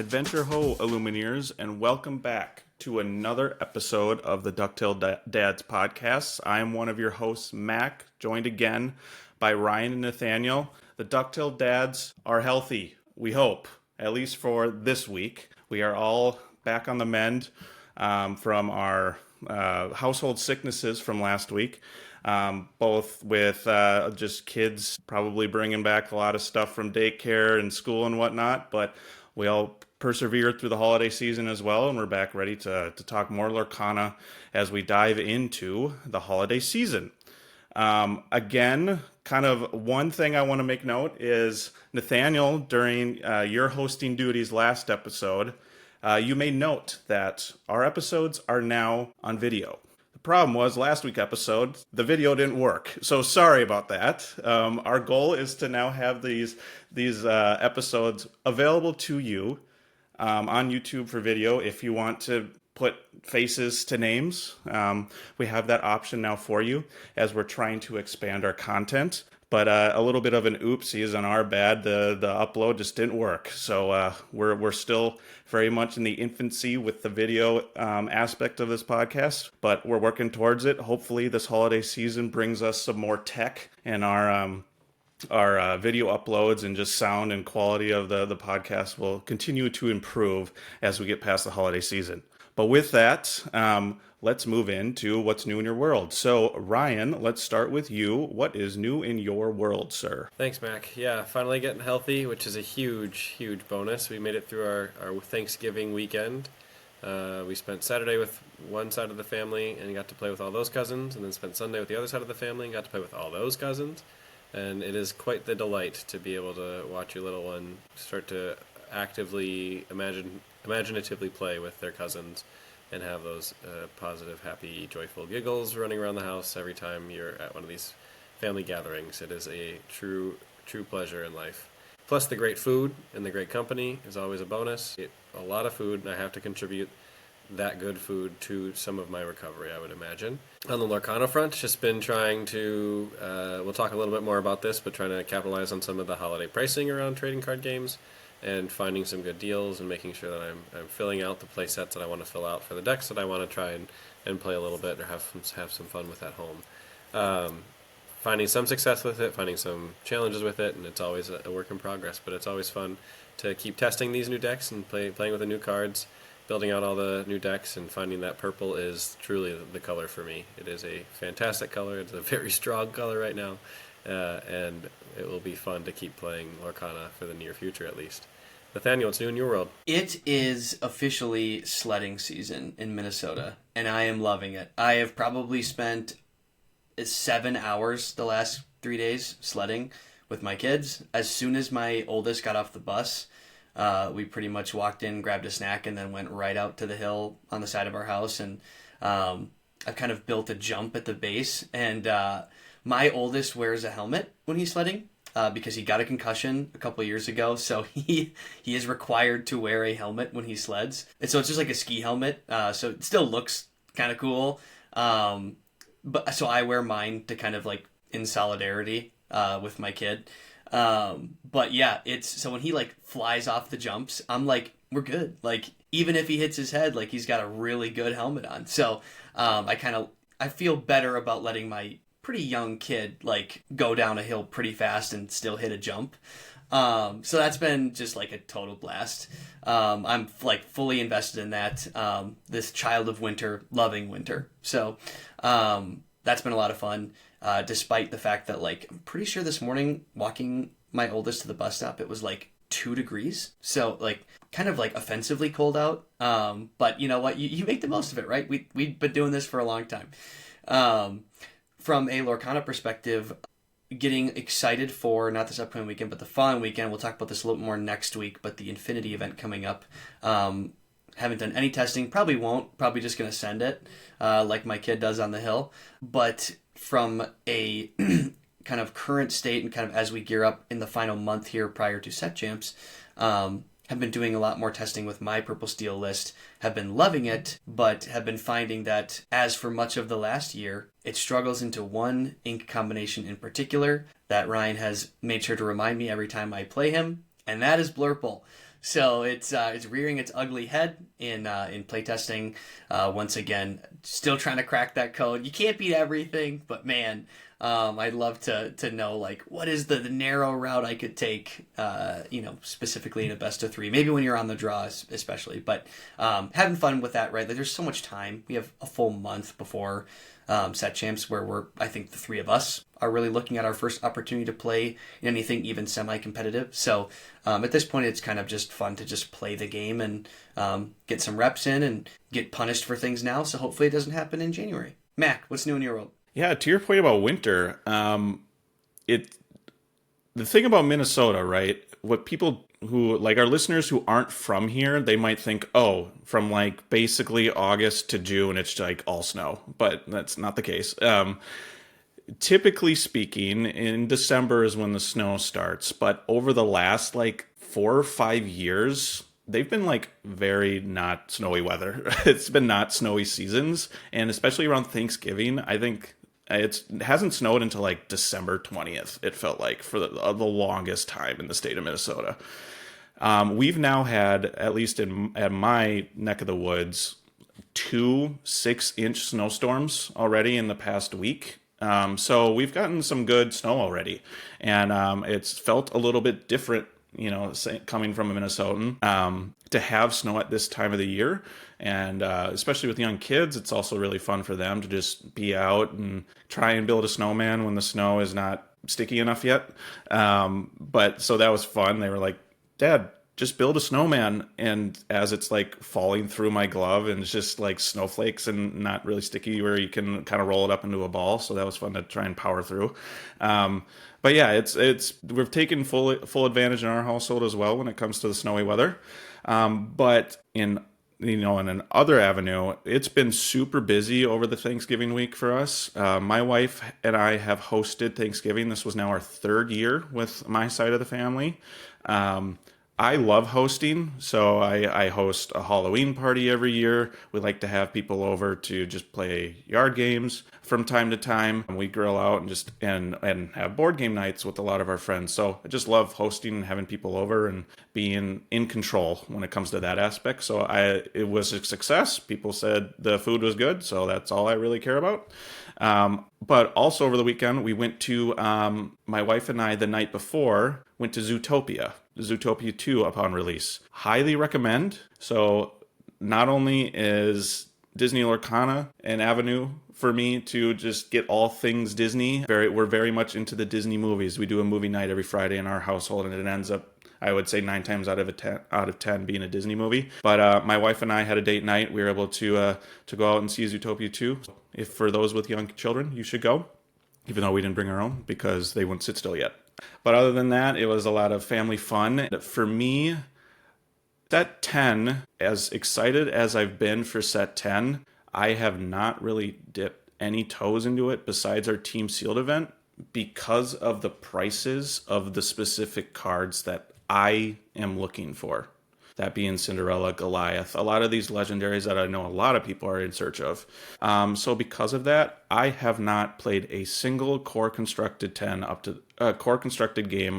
Adventure Ho, Illumineers, and welcome back to another episode of the DuckTale Dads podcast. I am one of your hosts, Mack, joined again by Ryan and Nathaniel. The DuckTale Dads are healthy, we hope, at least for this week. We are all back on the mend from our household sicknesses from last week. Both with just kids probably bringing back a lot of stuff from daycare and school and whatnot, but we all persevered through the holiday season as well, and we're back ready to talk more Lorcana as we dive into the holiday season. Again, kind of one thing I want to make note is, Nathaniel, during your hosting duties last episode, you made note that our episodes are now on video. The problem was, last week's episode, the video didn't work. So sorry about that. Our goal is to now have these episodes available to you on YouTube for video. If you want to put faces to names, we have that option now for you as we're trying to expand our content. But a little bit of an oopsie is on our bad. The upload just didn't work. So we're still very much in the infancy with the video aspect of this podcast, but we're working towards it. Hopefully this holiday season brings us some more tech and our video uploads and just sound and quality of the podcast will continue to improve as we get past the holiday season. But with that, let's move into what's new in your world. So, Ryan, let's start with you. What is new in your world, sir? Thanks, Mac. Yeah, finally getting healthy, which is a huge, huge bonus. We made it through our Thanksgiving weekend. We spent Saturday with one side of the family and got to play with all those cousins, and then spent Sunday with the other side of the family and got to play with all those cousins. And it is quite the delight to be able to watch your little one start to actively, imaginatively play with their cousins and have those positive, happy, joyful giggles running around the house every time you're at one of these family gatherings. It is a true pleasure in life. Plus, the great food and the great company is always a bonus. A lot of food, and I have to contribute that good food to some of my recovery, I would imagine. On the Lorcana front, just been trying to, we'll talk a little bit more about this, but trying to capitalize on some of the holiday pricing around trading card games and finding some good deals and making sure that I'm filling out the play sets that I want to fill out for the decks that I want to try and play a little bit or have some fun with at home. Finding some success with it, finding some challenges with it, and it's always a work in progress, but it's always fun to keep testing these new decks and playing with the new cards, building out all the new decks, and finding that purple is truly the color for me. It is a fantastic color. It's a very strong color right now, and it will be fun to keep playing Lorcana for the near future at least. Nathaniel, what's new in your world? It is officially sledding season in Minnesota, and I am loving it. I have probably spent 7 hours the last 3 days sledding with my kids. As soon as my oldest got off the bus, we pretty much walked in, grabbed a snack, and then went right out to the hill on the side of our house. And I've kind of built a jump at the base. And my oldest wears a helmet when he's sledding because he got a concussion a couple of years ago. So he is required to wear a helmet when he sleds. And so it's just like a ski helmet. So it still looks kind of cool. But so I wear mine to kind of like in solidarity with my kid. But yeah, so when he like flies off the jumps, I'm like, we're good. Like, even if he hits his head, like he's got a really good helmet on. So, I feel better about letting my pretty young kid like go down a hill pretty fast and still hit a jump. So that's been just like a total blast. I'm like fully invested in that. This child of winter, loving winter. So, that's been a lot of fun. Despite the fact that, like, I'm pretty sure this morning walking my oldest to the bus stop, it was like 2 degrees. So, like, kind of like offensively cold out. But you know what? You make the most of it, right? We've been doing this for a long time. From a Lorcana perspective, getting excited for not this upcoming weekend, but the following weekend. We'll talk about this a little more next week, but the Infinity event coming up. Haven't done any testing. Probably won't. Probably just going to send it like my kid does on the hill. But from a kind of current state and kind of as we gear up in the final month here prior to set champs, have been doing a lot more testing with my Purple Steel list, have been loving it, but have been finding that as for much of the last year, it struggles into one ink combination in particular that Ryan has made sure to remind me every time I play him, and that is Blurple. So it's rearing its ugly head in playtesting. Once again, still trying to crack that code. You can't beat everything, but man, I'd love to know like what is the narrow route I could take. Specifically in a best of three. Maybe when you're on the draw, especially. But having fun with that, right? Like, there's so much time. We have a full month before set champs, where I think the three of us are really looking at our first opportunity to play in anything even semi-competitive. So at this point, it's kind of just fun to just play the game and get some reps in and get punished for things now. So hopefully it doesn't happen in January. Mac, what's new in your world? Yeah, to your point about winter, the thing about Minnesota, right? What people who like our listeners who aren't from here, they might think, oh, from like basically August to June, it's like all snow, but that's not the case. Typically speaking, in December is when the snow starts, but over the last like 4 or 5 years, they've been like very not snowy weather. It's been not snowy seasons, and especially around Thanksgiving, I think it hasn't snowed until like December 20th, it felt like, for the longest time in the state of Minnesota. We've now had, at least at my neck of the woods, 2 6-inch snowstorms already in the past week. So we've gotten some good snow already, and it's felt a little bit different, coming from a Minnesotan, to have snow at this time of the year. And especially with young kids, it's also really fun for them to just be out and try and build a snowman when the snow is not sticky enough yet. But so that was fun. They were like, Dad, just build a snowman. And as it's like falling through my glove and it's just like snowflakes and not really sticky, where you can kind of roll it up into a ball. So that was fun to try and power through. But yeah, we've taken full advantage in our household as well when it comes to the snowy weather. But in another avenue, it's been super busy over the Thanksgiving week for us. My wife and I have hosted Thanksgiving. This was now our 3rd year with my side of the family. I love hosting, so I host a Halloween party every year. We like to have people over to just play yard games from time to time. We grill out and have board game nights with a lot of our friends. So I just love hosting and having people over and being in control when it comes to that aspect. So it was a success. People said the food was good, so that's all I really care about. But also over the weekend, we went to, my wife and I, the night before, went to Zootopia 2 upon release. Highly recommend. So not only is Disney Lorcana an avenue for me to just get all things Disney, we're very much into the Disney movies. We do a movie night every Friday in our household, and it ends up, I would say, 9 times out of 10 being a Disney movie. But my wife and I had a date night. We were able to go out and see Zootopia 2. If for those with young children, you should go, even though we didn't bring our own because they wouldn't sit still yet. But other than that, it was a lot of family fun. For me, set 10, as excited as I've been for set 10, I have not really dipped any toes into it besides our Team Sealed event because of the prices of the specific cards that I am looking for. That being Cinderella, Goliath, a lot of these legendaries that I know a lot of people are in search of. So because of that, I have not played a single core constructed game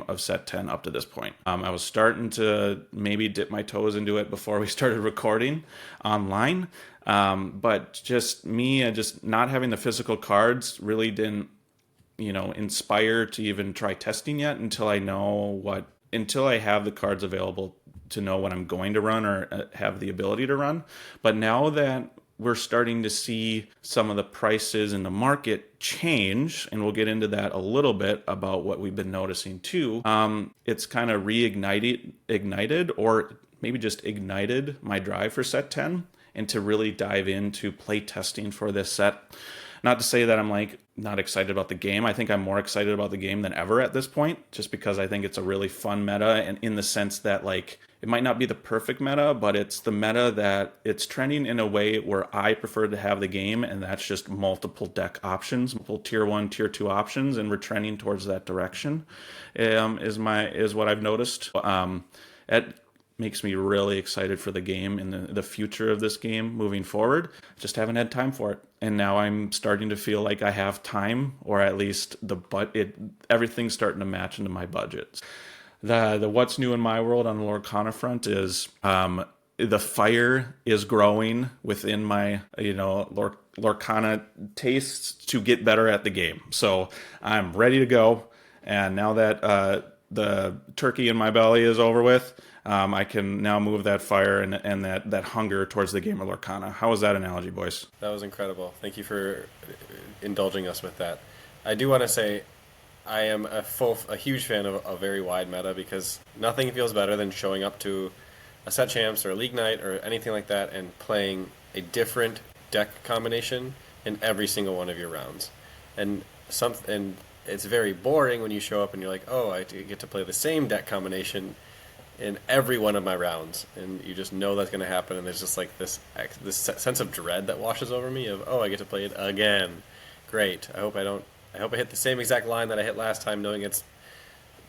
of set 10 up to this point. I was starting to maybe dip my toes into it before we started recording online. But just not having the physical cards really didn't, inspire to even try testing yet until I have the cards available to know what I'm going to run or have the ability to run. But now that we're starting to see some of the prices in the market change, and we'll get into that a little bit about what we've been noticing too, it's kind of ignited or maybe just ignited my drive for set 10 and to really dive into play testing for this set. Not to say that I'm like not excited about the game. I think I'm more excited about the game than ever at this point, just because I think it's a really fun meta, and in the sense that like it might not be the perfect meta, but it's the meta that it's trending in a way where I prefer to have the game, and that's just multiple deck options, multiple tier 1, tier 2 options, and we're trending towards that direction. Is what I've noticed. It makes me really excited for the game and the future of this game moving forward. Just haven't had time for it. And now I'm starting to feel like I have time, or at least everything's starting to match into my budget. The what's new in my world on the Lorcana front is the fire is growing within my Lorcana tastes to get better at the game. So I'm ready to go, and now that the turkey in my belly is over with, I can now move that fire and that hunger towards the game of Lorcana. How was that analogy, boys? That was incredible. Thank you for indulging us with that. I do want to say I am a huge fan of a very wide meta, because nothing feels better than showing up to a set champs or a league night or anything like that and playing a different deck combination in every single one of your rounds. And it's very boring when you show up and you're like, oh, I get to play the same deck combination in every one of my rounds, and you just know that's going to happen, and there's just like this sense of dread that washes over me of, oh, I get to play it again. Great. I hope I hit the same exact line that I hit last time, knowing it's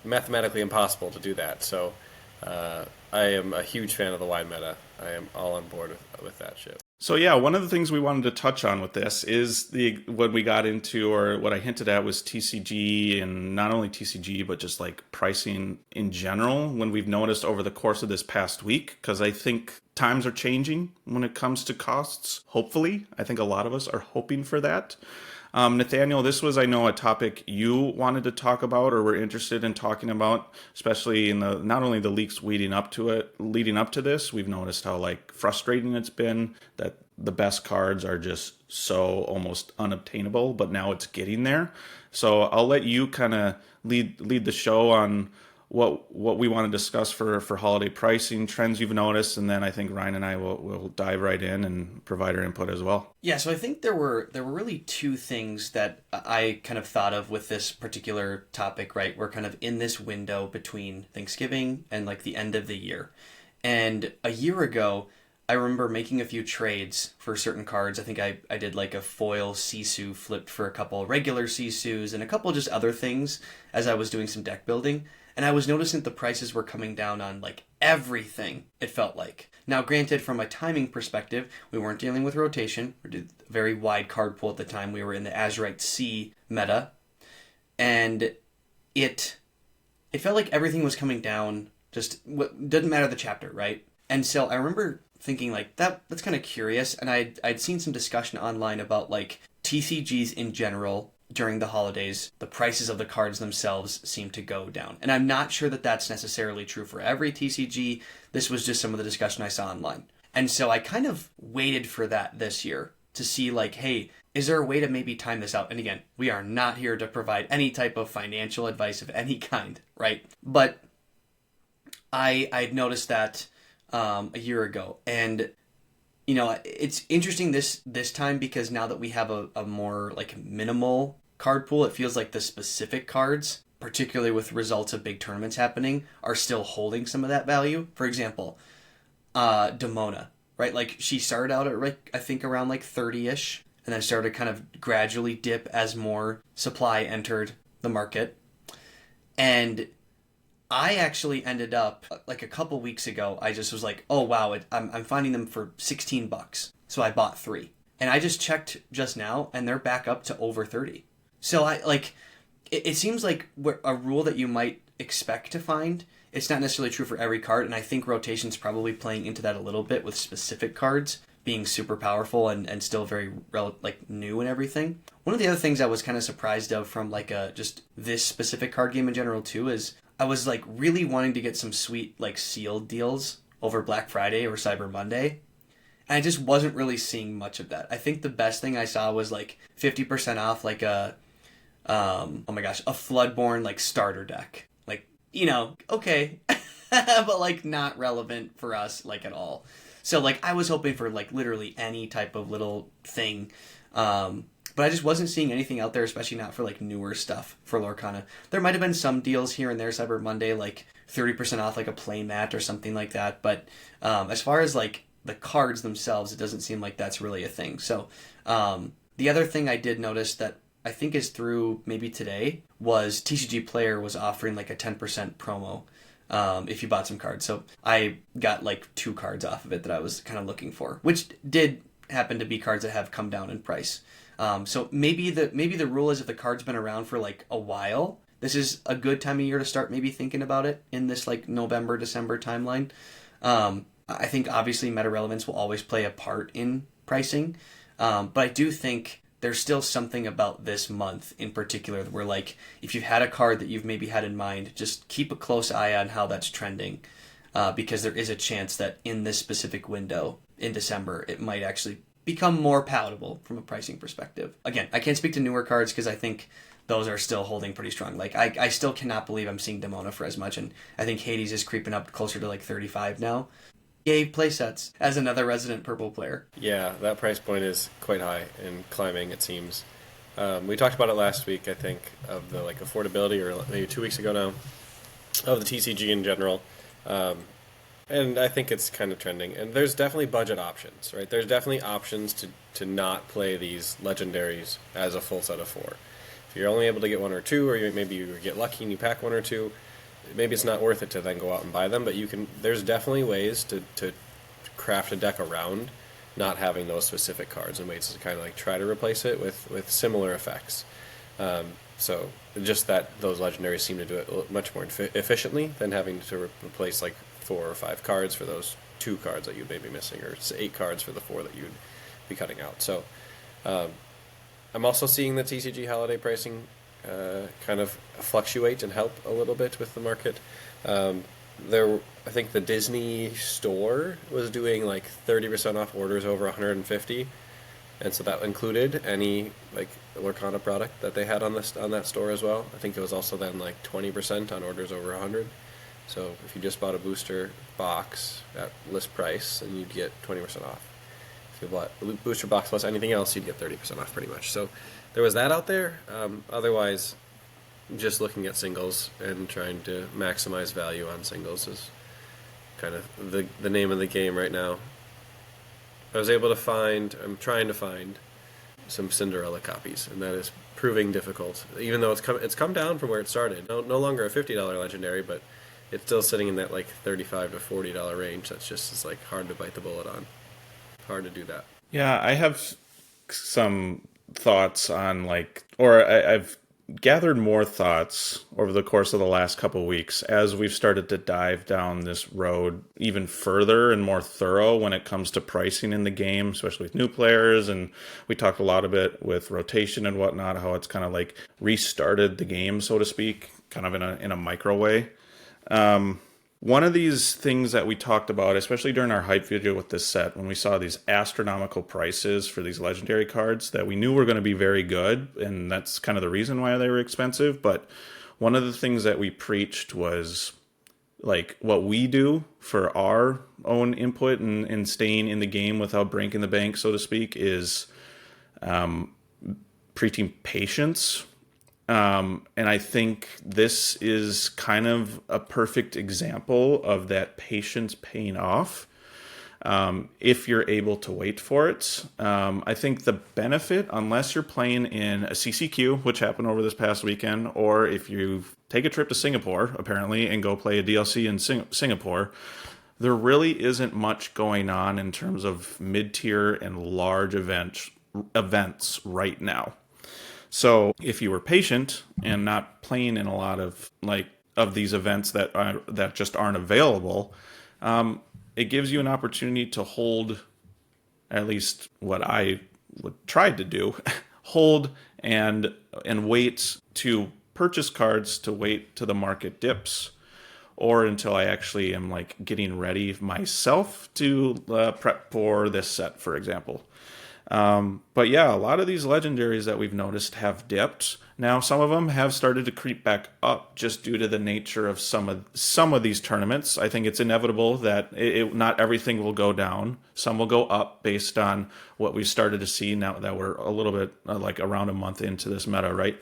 mathematically impossible to do that. So I am a huge fan of the wide meta. I am all on board with that shit. So yeah, one of the things we wanted to touch on with this is what we got into, or what I hinted at, was TCG, and not only TCG, but just like pricing in general, when we've noticed over the course of this past week, because I think times are changing when it comes to costs. Hopefully, I think a lot of us are hoping for that. Nathaniel, this was, I know, a topic you wanted to talk about, or were interested in talking about, especially in not only the leaks leading up to this. We've noticed how like frustrating it's been that the best cards are just so almost unobtainable, but now it's getting there. So I'll let you kind of lead the show on what we want to discuss for holiday pricing, trends you've noticed, and then I think Ryan and I will dive right in and provide our input as well. Yeah, so I think there were really two things that I kind of thought of with this particular topic, right? We're kind of in this window between Thanksgiving and like the end of the year. And a year ago, I remember making a few trades for certain cards. I think I did like a foil Sisu flipped for a couple regular Sisus and a couple just other things as I was doing some deck building. And I was noticing that the prices were coming down on like everything, it felt like. Now, granted, from a timing perspective, we weren't dealing with rotation. We did a very wide card pool at the time. We were in the Azurite C meta. And it felt like everything was coming down. Just didn't matter the chapter, right? And so I remember thinking like, that's kind of curious. And I'd seen some discussion online about like TCGs in general. During the holidays, the prices of the cards themselves seem to go down. And I'm not sure that that's necessarily true for every TCG. This was just some of the discussion I saw online. And so I kind of waited for that this year to see like, hey, is there a way to maybe time this out? And again, we are not here to provide any type of financial advice of any kind, right? But I'd noticed that a year ago. And you know, it's interesting this time because now that we have a more like minimal card pool, it feels like the specific cards, particularly with results of big tournaments happening, are still holding some of that value. For example, Demona, right? Like she started out at like, I think around like 30-ish, and then started kind of gradually dip as more supply entered the market. And I actually ended up, like a couple weeks ago, I just was like, oh wow, I'm finding them for $16. So I bought 3. And I just checked just now, and they're back up to over 30. So it seems like a rule that you might expect to find. It's not necessarily true for every card, and I think rotation's probably playing into that a little bit with specific cards being super powerful and still very new and everything. One of the other things I was kind of surprised of from like just this specific card game in general too is I was like really wanting to get some sweet like sealed deals over Black Friday or Cyber Monday. And I just wasn't really seeing much of that. I think the best thing I saw was like 50% off like a Floodborn like starter deck. Like, you know, okay. But like not relevant for us like at all. So like I was hoping for like literally any type of little thing. But I just wasn't seeing anything out there, especially not for like newer stuff for Lorcana. There might have been some deals here and there Cyber Monday, like 30% off like a playmat or something like that. But as far as like the cards themselves, it doesn't seem like that's really a thing. So the other thing I did notice that I think is through maybe today was TCG Player was offering like a 10% promo if you bought some cards. So I got like 2 cards off of it that I was kind of looking for, which did happen to be cards that have come down in price. So maybe the rule is if the card's been around for like a while, this is a good time of year to start maybe thinking about it in this like November, December timeline. I think obviously meta relevance will always play a part in pricing, but I do think there's still something about this month in particular where, like, if you've had a card that you've maybe had in mind, just keep a close eye on how that's trending, because there is a chance that in this specific window in December, it might actually become more palatable from a pricing perspective. Again, I can't speak to newer cards because I think those are still holding pretty strong. Like, I still cannot believe I'm seeing Demona for as much, and I think Hades is creeping up closer to like 35 now. Yay, playsets, as another resident purple player. Yeah, that price point is quite high and climbing, it seems. We talked about it last week, I think, of the like affordability, or maybe 2 weeks ago now, of the TCG in general. And I think it's kind of trending. And there's definitely budget options, right? There's definitely options to not play these legendaries as a full set of 4. If you're only able to get 1 or 2, or maybe you get lucky and you pack 1 or 2, maybe it's not worth it to then go out and buy them, but you can. There's definitely ways to craft a deck around not having those specific cards, and ways to kind of like try to replace it with similar effects. So just that those legendaries seem to do it much more efficiently than having to replace like 4 or 5 cards for those 2 cards that you may be missing, or 8 cards for the 4 that you'd be cutting out. So I'm also seeing the TCG holiday pricing kind of fluctuate and help a little bit with the market. I think the Disney store was doing like 30% off orders over 150, and so that included any like Lorcana product that they had on that store as well. I think it was also then like 20% on orders over 100. So if you just bought a booster box at list price, then you'd get 20% off. If you bought a booster box plus anything else, you'd get 30% off pretty much. So there was that out there. Otherwise, just looking at singles and trying to maximize value on singles is kind of the name of the game right now. I'm trying to find some Cinderella copies, and that is proving difficult. Even though it's come down from where it started. No longer a $50 legendary, but it's still sitting in that like $35 to $40 range. That's just is like hard to bite the bullet on. Hard to do that. Yeah, I have some thoughts on I've gathered more thoughts over the course of the last couple of weeks as we've started to dive down this road even further and more thorough when it comes to pricing in the game, especially with new players. And we talked a lot of it with rotation and whatnot, how it's kind of like restarted the game, so to speak, kind of in a micro way. One of these things that we talked about, especially during our hype video with this set, when we saw these astronomical prices for these legendary cards that we knew were going to be very good, and that's kind of the reason why they were expensive. But one of the things that we preached was like what we do for our own input and staying in the game without breaking the bank, so to speak, is preaching patience. And I think this is kind of a perfect example of that patience paying off if you're able to wait for it. I think the benefit, unless you're playing in a CCQ, which happened over this past weekend, or if you take a trip to Singapore, apparently, and go play a DLC in Singapore, there really isn't much going on in terms of mid-tier and large events right now. So if you were patient and not playing in a lot of these events that just aren't available, it gives you an opportunity to hold, at least what I tried to do, hold and wait to purchase cards, to wait till the market dips, or until I actually am like getting ready myself to prep for this set, for example. But yeah, a lot of these legendaries that we've noticed have dipped. Now, some of them have started to creep back up just due to the nature of some of these tournaments. I think it's inevitable that not everything will go down. Some will go up based on what we've started to see now that we're a little bit like around a month into this meta, right?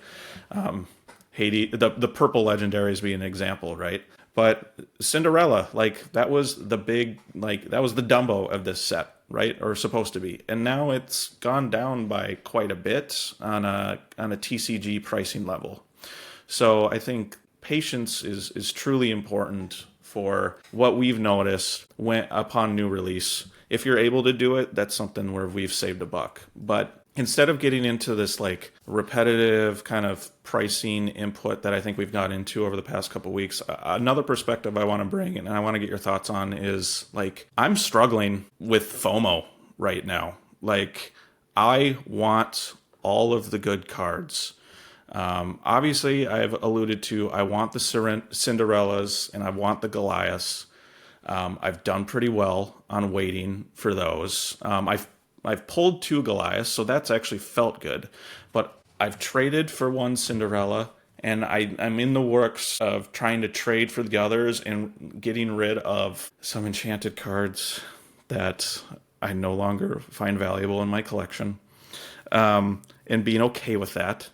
Hades, the purple legendaries being an example, right? But Cinderella, that was the Dumbo of this set, right? Or supposed to be. And now it's gone down by quite a bit on a TCG pricing level. So I think patience is truly important for what we've noticed upon new release. If you're able to do it, that's something where we've saved a buck. But instead of getting into this like repetitive kind of pricing input that I think we've got into over the past couple of weeks, another perspective I want to bring and I want to get your thoughts on is like, I'm struggling with FOMO right now. Like, I want all of the good cards. Obviously, I've alluded to, I want the Cinderellas and I want the Goliaths. I've done pretty well on waiting for those. I've pulled 2 Goliaths, so that's actually felt good. But I've traded for 1 Cinderella, and I'm in the works of trying to trade for the others and getting rid of some enchanted cards that I no longer find valuable in my collection, and being okay with that.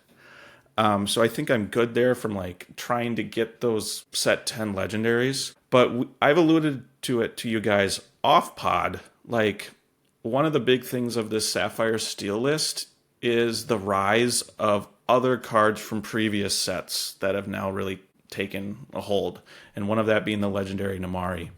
So I think I'm good there from like trying to get those set 10 legendaries. But I've alluded to it to you guys off pod. Like, one of the big things of this Sapphire Steel list is the rise of other cards from previous sets that have now really taken a hold. And one of that being the legendary Namari.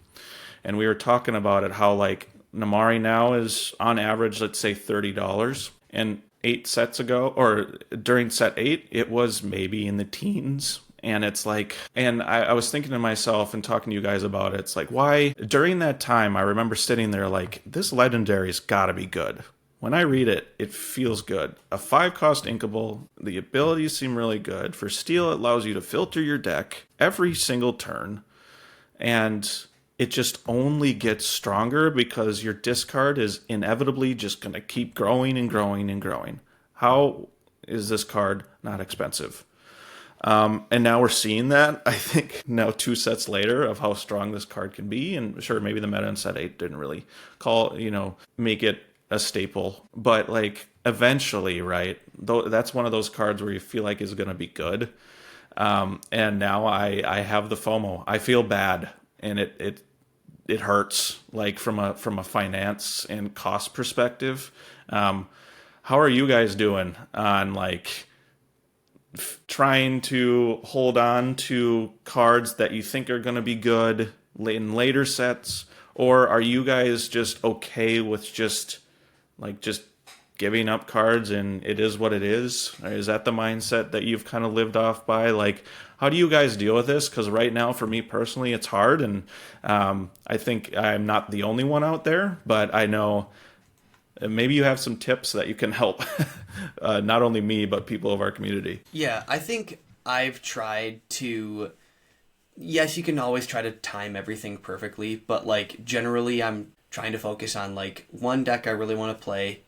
And we were talking about it, how like Namari now is on average, let's say $30. And 8 sets ago, or during set 8, it was maybe in the teens. And it's like, and I was thinking to myself and talking to you guys about it, it's like, why, during that time, I remember sitting there like, this legendary's gotta be good. When I read it, it feels good. A 5-cost inkable, the abilities seem really good. For steel, it allows you to filter your deck every single turn. And it just only gets stronger because your discard is inevitably just going to keep growing and growing and growing. How is this card not expensive? And now we're seeing that, I think, now 2 sets later, of how strong this card can be. And sure, maybe the meta in set 8 didn't really make it a staple. But like, eventually, right, that's one of those cards where you feel like is going to be good. And now I have the FOMO. I feel bad. And it hurts, like from a finance and cost perspective. How are you guys doing on like trying to hold on to cards that you think are going to be good in later sets, or are you guys just okay with just giving up cards and it is what it is? Or is that the mindset that you've kind of lived off by? Like, how do you guys deal with this? Because right now, for me personally, it's hard, and I think I'm not the only one out there, but I know maybe you have some tips that you can help not only me, but people of our community. Yeah, I think I've tried to... Yes, you can always try to time everything perfectly, but like generally I'm trying to focus on like one deck I really want to play,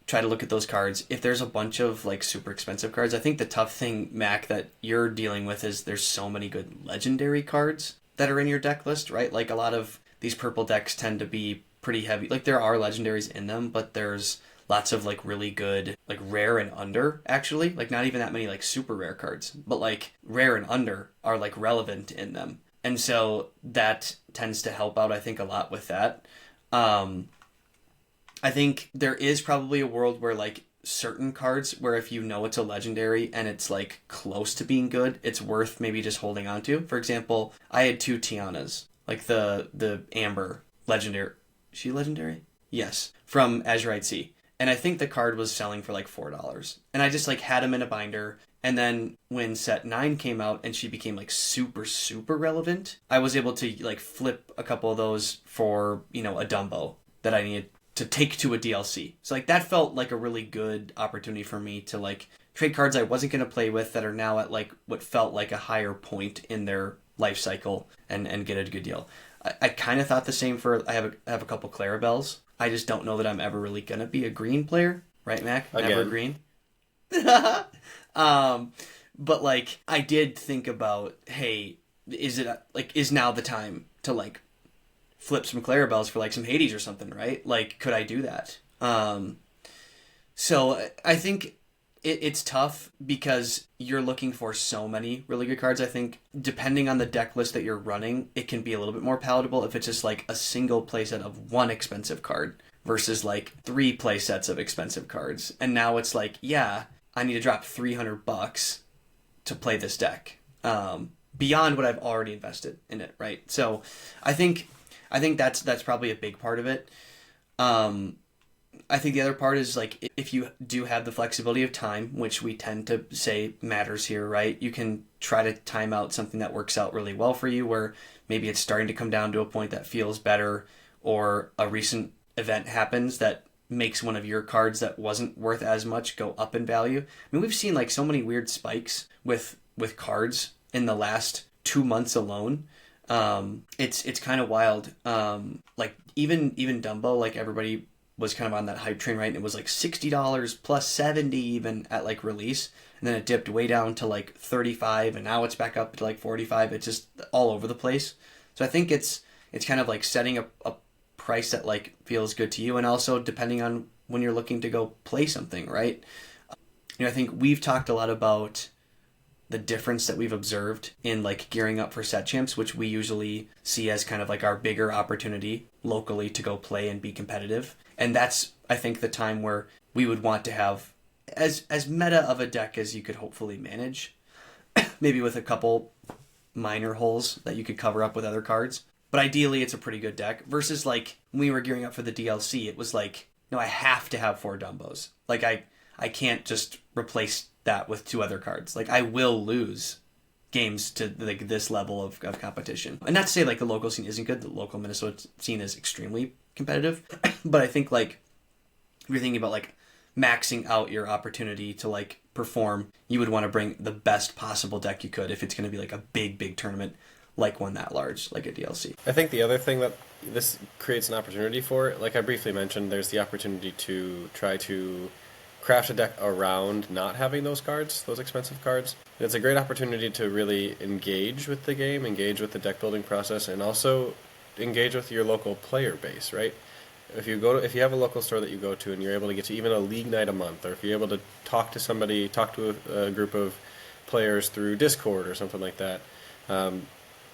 try to look at those cards. If there's a bunch of like super expensive cards, I think the tough thing, Mac, that you're dealing with is there's so many good legendary cards that are in your deck list, right? Like a lot of these purple decks tend to be pretty heavy. Like there are legendaries in them, but there's lots of like really good, like rare and under, actually. Like not even that many like super rare cards, but like rare and under are like relevant in them. And so that tends to help out, I think, a lot with that. I think there is probably a world where like certain cards where if you know it's a legendary and it's like close to being good, it's worth maybe just holding on to. For example, I had 2 Tianas, like the Amber legendary. Is she legendary? Yes, from Azurite Sea. And I think the card was selling for like $4. And I just like had him in a binder. And then when set 9 came out and she became like super, super relevant, I was able to like flip a couple of those for, a Dumbo that I needed to take to a DLC. So like that felt like a really good opportunity for me to like trade cards I wasn't going to play with that are now at like what felt like a higher point in their life cycle and get a good deal. I kind of thought the same for, I have a couple Clarabelles. I just don't know that I'm ever really going to be a green player. Right, Mac? Again. Never green. But like, I did think about, hey, is now the time to like flip some Clarabelles for like some Hades or something, right? Like, could I do that? So I think it's tough because you're looking for so many really good cards. I think depending on the deck list that you're running, it can be a little bit more palatable if it's just like a single playset of one expensive card versus like 3 playsets of expensive cards. And now it's like, yeah, I need to drop $300 to play this deck, beyond what I've already invested in it, right? So I think that's probably a big part of it. I think the other part is like if you do have the flexibility of time, which we tend to say matters here, right? You can try to time out something that works out really well for you, where maybe it's starting to come down to a point that feels better, or a recent event happens that makes one of your cards that wasn't worth as much go up in value. I mean, we've seen like so many weird spikes with cards in the last 2 months alone. It's kind of wild. Like even Dumbo, like everybody was kind of on that hype train, right? And it was like $60 plus 70 even at like release, and then it dipped way down to like 35, and now it's back up to like 45. It's just all over the place. So I think it's kind of like setting a price that like feels good to you, and also depending on when you're looking to go play something, right? I think we've talked a lot about the difference that we've observed in like gearing up for set champs, which we usually see as kind of like our bigger opportunity locally to go play and be competitive. And that's, I think, the time where we would want to have as meta of a deck as you could hopefully manage, maybe with a couple minor holes that you could cover up with other cards. But ideally, it's a pretty good deck. Versus like when we were gearing up for the DLC, it was like, no, I have to have 4 Dumbos. Like I can't just replace that with 2 other cards. Like I will lose games to like this level of competition. And not to say like the local scene isn't good. The local Minnesota scene is extremely competitive. But I think like if you're thinking about like maxing out your opportunity to like perform, you would want to bring the best possible deck you could if it's going to be like a big tournament, like one that large, like a DLC. I think the other thing that this creates an opportunity for, like I briefly mentioned, there's the opportunity to try to craft a deck around not having those cards, those expensive cards. And it's a great opportunity to really engage with the game, engage with the deck building process, and also engage with your local player base, right? If you have a local store that you go to and you're able to get to even a league night a month, or if you're able to talk to a group of players through Discord or something like that,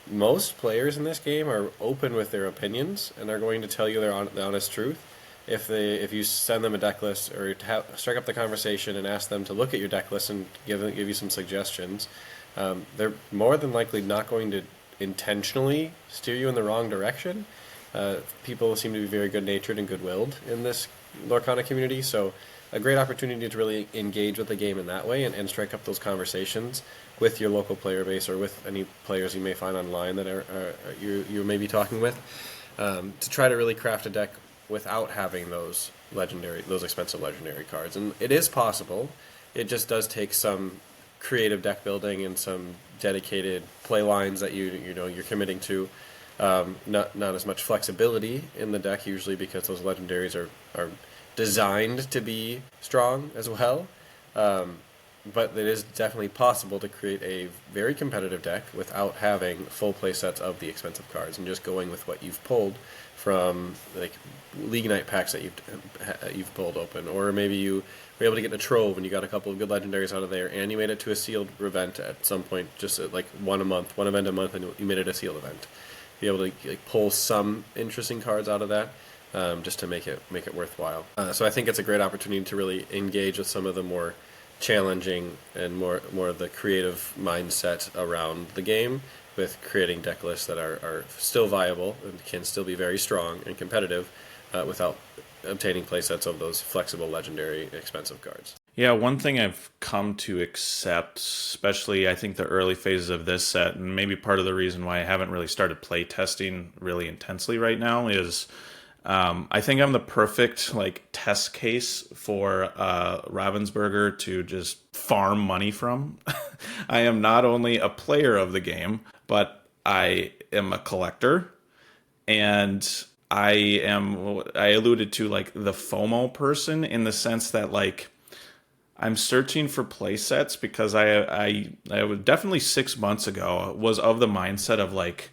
most players in this game are open with their opinions and are going to tell you the honest truth. If you send them a deck list, or strike up the conversation and ask them to look at your deck list and give you some suggestions, they're more than likely not going to intentionally steer you in the wrong direction. People seem to be very good-natured and good-willed in this Lorcana community, so a great opportunity to really engage with the game in that way and strike up those conversations with your local player base, or with any players you may find online that you may be talking with, to try to really craft a deck without having those expensive legendary cards. And it is possible. It just does take some creative deck building and some dedicated play lines that you're committing to. Not as much flexibility in the deck usually, because those legendaries are designed to be strong as well. But it is definitely possible to create a very competitive deck without having full play sets of the expensive cards, and just going with what you've pulled from like League Night packs that you've pulled open, or maybe you were able to get in a trove and you got a couple of good legendaries out of there, and you made it to a sealed event at some point, just at like one event a month, and you made it a sealed event. Be able to like pull some interesting cards out of that, just to make it worthwhile. So I think it's a great opportunity to really engage with some of the more challenging and more of the creative mindset around the game, with creating deck lists that are still viable and can still be very strong and competitive, without obtaining playsets of those flexible, legendary, expensive cards. Yeah, one thing I've come to accept, especially I think the early phases of this set, and maybe part of the reason why I haven't really started play testing really intensely right now, is I think I'm the perfect like test case for Ravensburger to just farm money from. I am not only a player of the game, but I am a collector, and I alluded to like the FOMO person, in the sense that like I'm searching for play sets, because I was definitely 6 months ago was of the mindset of like,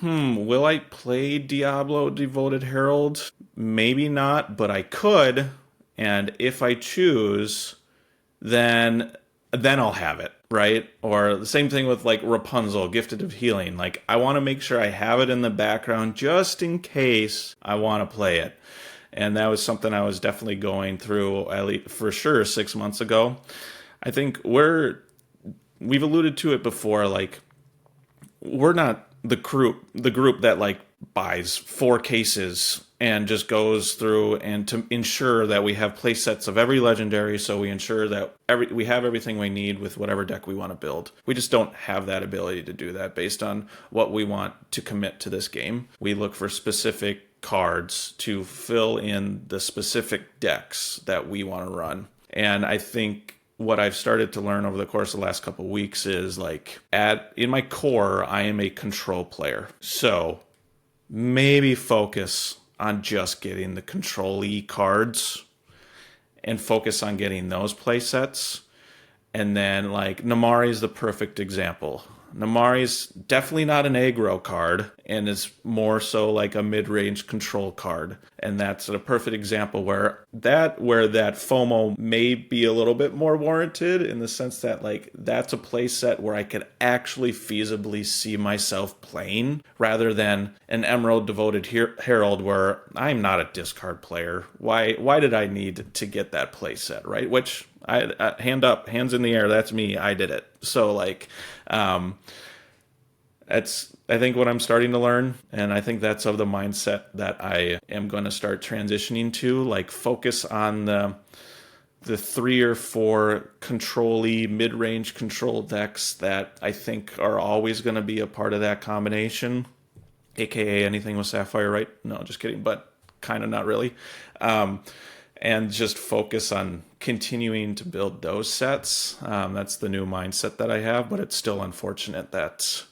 will I play Diablo Devoted Herald? Maybe not, but I could. And if I choose, then I'll have it, right? Or the same thing with like Rapunzel, Gifted of Healing. Like I want to make sure I have it in the background just in case I want to play it. And that was something I was definitely going through, at least for sure, 6 months ago. I think we've alluded to it before, like we're not the group that like buys 4 cases and just goes through and to ensure that we have play sets of every legendary, so we ensure that we have everything we need with whatever deck we want to build. We just don't have that ability to do that based on what we want to commit to this game. We look for specific cards to fill in the specific decks that we want to run. And I think what I've started to learn over the course of the last couple of weeks is like in my core, I am a control player. So maybe focus on just getting the control-y cards and focus on getting those play sets. And then like Namari is the perfect example. Namari's definitely not an aggro card and is more so like a mid-range control card. And that's a perfect example where that FOMO may be a little bit more warranted in the sense that like that's a play set where I could actually feasibly see myself playing rather than an Emerald Devoted Herald where I'm not a discard player. Why did I need to get that play set, right? Which hands in the air, that's me. I did it. So like, that's I think what I'm starting to learn, and I think that's of the mindset that I am going to start transitioning to. Like focus on the 3 or 4 control-y mid-range control decks that I think are always going to be a part of that combination, aka anything with Sapphire, right? No, just kidding, but kind of not really. And just focus on continuing to build those sets. That's the new mindset that I have, but it's still unfortunate that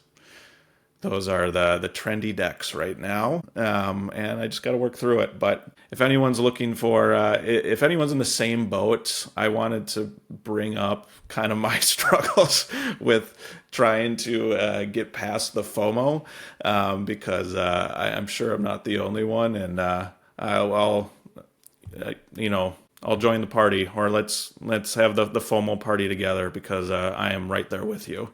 those are the trendy decks right now. And I just got to work through it. But if anyone's looking for, if anyone's in the same boat, I wanted to bring up kind of my struggles with trying to get past the FOMO, because I'm sure I'm not the only one. And I'll join the party, or let's have the FOMO party together, because I am right there with you.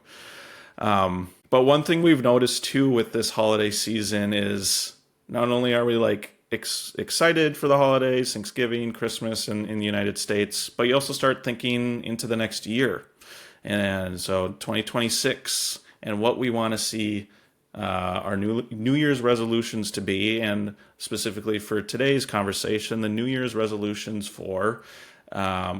But one thing we've noticed too with this holiday season is not only are we like excited for the holidays, Thanksgiving, Christmas in the United States, but you also start thinking into the next year. And so 2026 and what we want to see our New Year's resolutions to be, and specifically for today's conversation, the New Year's resolutions for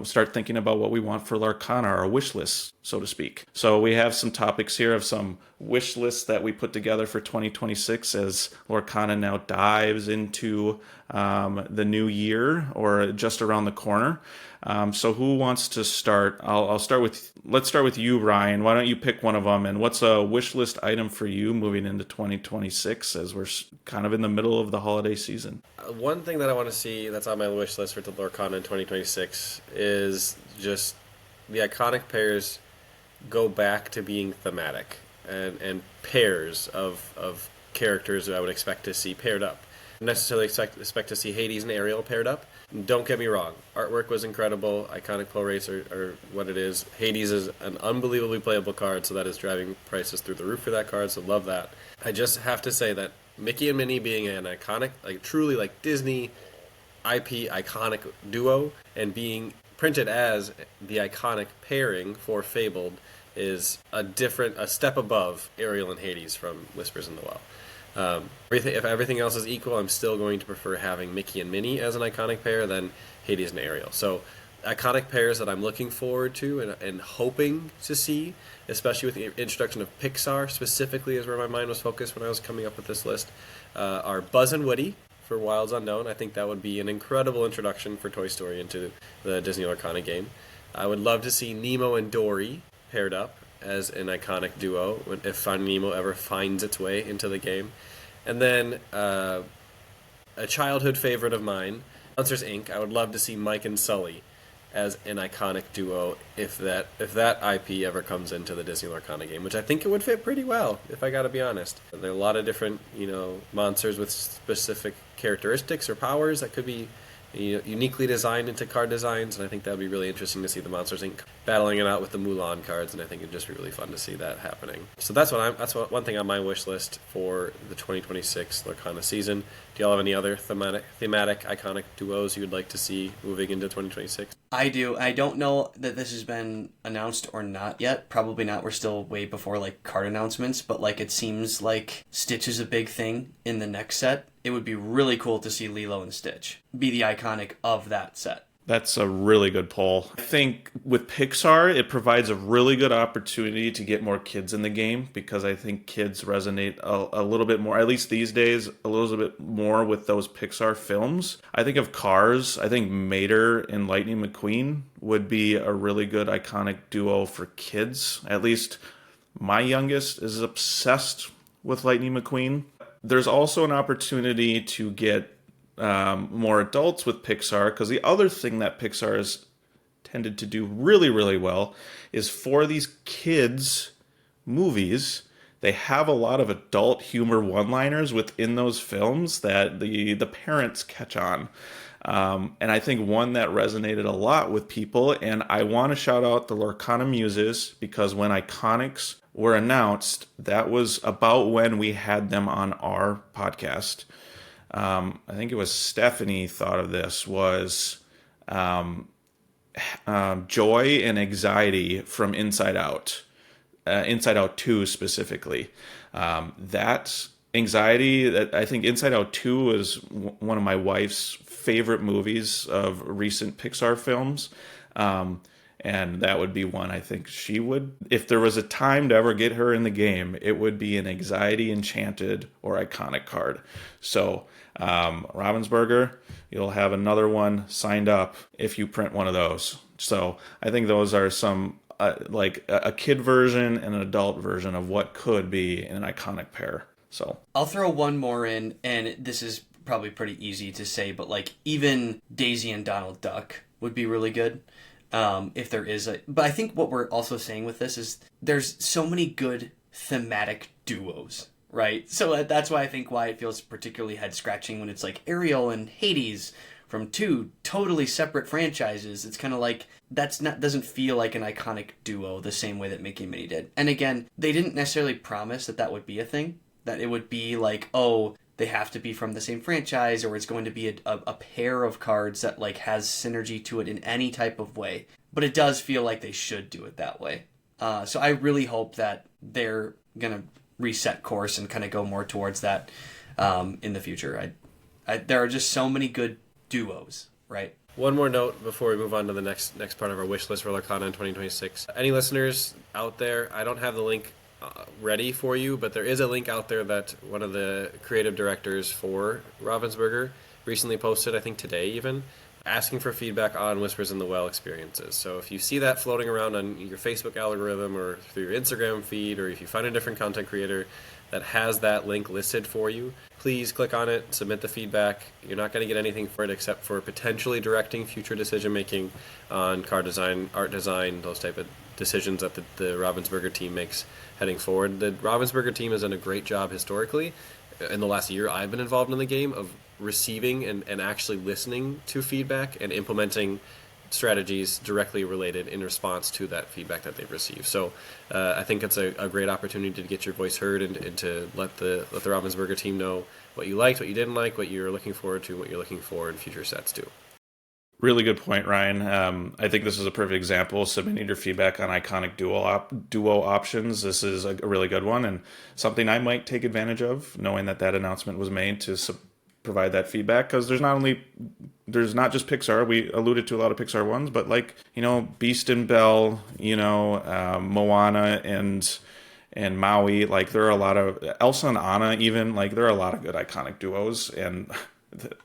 start thinking about what we want for Lorcana, our wish list, so to speak. So we have some topics here of some wish lists that we put together for 2026 as Lorcana now dives into the new year, or just around the corner. So who wants to start? Let's start with you, Ryan. Why don't you pick one of them? And what's a wish list item for you moving into 2026 as we're kind of in the middle of the holiday season? One thing that I want to see that's on my wish list for Lorcana in 2026 is just the iconic pairs go back to being thematic, and pairs of characters that I would expect to see paired up. Necessarily expect to see Hades and Ariel paired up. Don't get me wrong, artwork was incredible. Iconic pull rates are what it is. Hades is an unbelievably playable card, so that is driving prices through the roof for that card, so love that. I just have to say that Mickey and Minnie being an iconic, like truly like Disney IP iconic duo, and being printed as the iconic pairing for Fabled is a step above Ariel and Hades from Whispers in the Well. If everything else is equal, I'm still going to prefer having Mickey and Minnie as an iconic pair than Hades and Ariel. So, iconic pairs that I'm looking forward to and hoping to see, especially with the introduction of Pixar, specifically is where my mind was focused when I was coming up with this list, are Buzz and Woody for Wilds Unknown. I think that would be an incredible introduction for Toy Story into the Disney Lorcana game. I would love to see Nemo and Dory paired up as an iconic duo if Finding Nemo ever finds its way into the game. And then a childhood favorite of mine, Monsters Inc. I would love to see Mike and Sully as an iconic duo if that IP ever comes into the Disney Lorcana game, which I think it would fit pretty well, if I gotta be honest. There are a lot of different, monsters with specific characteristics or powers that could be uniquely designed into card designs, and I think that would be really interesting to see the Monsters Inc. battling it out with the Mulan cards, and I think it'd just be really fun to see that happening. So that's one thing on my wish list for the 2026 Lorcana season. Do y'all have any other thematic iconic duos you would like to see moving into 2026? I do. I don't know that this has been announced or not yet. Probably not. We're still way before card announcements, but it seems like Stitch is a big thing in the next set. it would be really cool to see Lilo and Stitch be the iconic of that set. That's a really good poll. I think with Pixar, it provides a really good opportunity to get more kids in the game because I think kids resonate a little bit more, at least these days, a little bit more with those Pixar films. I think of Cars. I think Mater and Lightning McQueen would be a really good iconic duo for kids. At least my youngest is obsessed with Lightning McQueen. There's also an opportunity to get more adults with Pixar, because the other thing that Pixar has tended to do really, really well is for these kids' movies, they have a lot of adult humor one-liners within those films that the parents catch on. And I think one that resonated a lot with people, and I want to shout out the Lorcana Muses, because when Iconics were announced, that was about when we had them on our podcast. I think it was Stephanie thought of this, was joy and anxiety from Inside Out. Inside Out 2 specifically. That anxiety, that I think Inside Out 2 is one of my wife's favorite movies of recent Pixar films. And that would be one I think she would, if there was a time to ever get her in the game, it would be an Anxiety Enchanted or Iconic card. So Ravensburger, you'll have another one signed up if you print one of those. So I think those are some like a kid version and an adult version of what could be an iconic pair. So I'll throw one more in, and this is probably pretty easy to say, but like even Daisy and Donald Duck would be really good. If there is but I think what we're also saying with this is there's so many good thematic duos, right? So that's why I think why it feels particularly head scratching when it's like Ariel and Hades from two totally separate franchises. It's kind of like doesn't feel like an iconic duo the same way that Mickey and Minnie did. And again, they didn't necessarily promise that would be a thing, that it would be like, oh, they have to be from the same franchise, or it's going to be a pair of cards that like has synergy to it in any type of way. But it does feel like they should do it that way. So I really hope that they're going to reset course and kind of go more towards that in the future. There are just so many good duos, right? One more note before we move on to the next part of our wish list for Lorcana in 2026. Any listeners out there, I don't have the link ready for you, but there is a link out there that one of the creative directors for Ravensburger recently posted, I think today even, asking for feedback on Whispers in the Well experiences. So if you see that floating around on your Facebook algorithm or through your Instagram feed, or if you find a different content creator that has that link listed for you, please click on it, submit the feedback. You're not going to get anything for it except for potentially directing future decision making on card design, art design, those type of decisions that the Ravensburger team makes heading forward. The Ravensburger team has done a great job historically in the last year I've been involved in the game of receiving and actually listening to feedback and implementing strategies directly related in response to that feedback that they've received. So I think it's a great opportunity to get your voice heard and to let the Ravensburger team know what you liked, what you didn't like, what you're looking forward to, what you're looking for in future sets too. really good point, Ryan. I think this is a perfect example. Submitting your feedback on iconic duo options. This is a really good one and something I might take advantage of, knowing that announcement was made to provide that feedback, because there's not just Pixar. We alluded to a lot of Pixar ones, but like, Beast and Belle, Moana and Maui, like there are a lot of Elsa and Anna, even like there are a lot of good iconic duos, and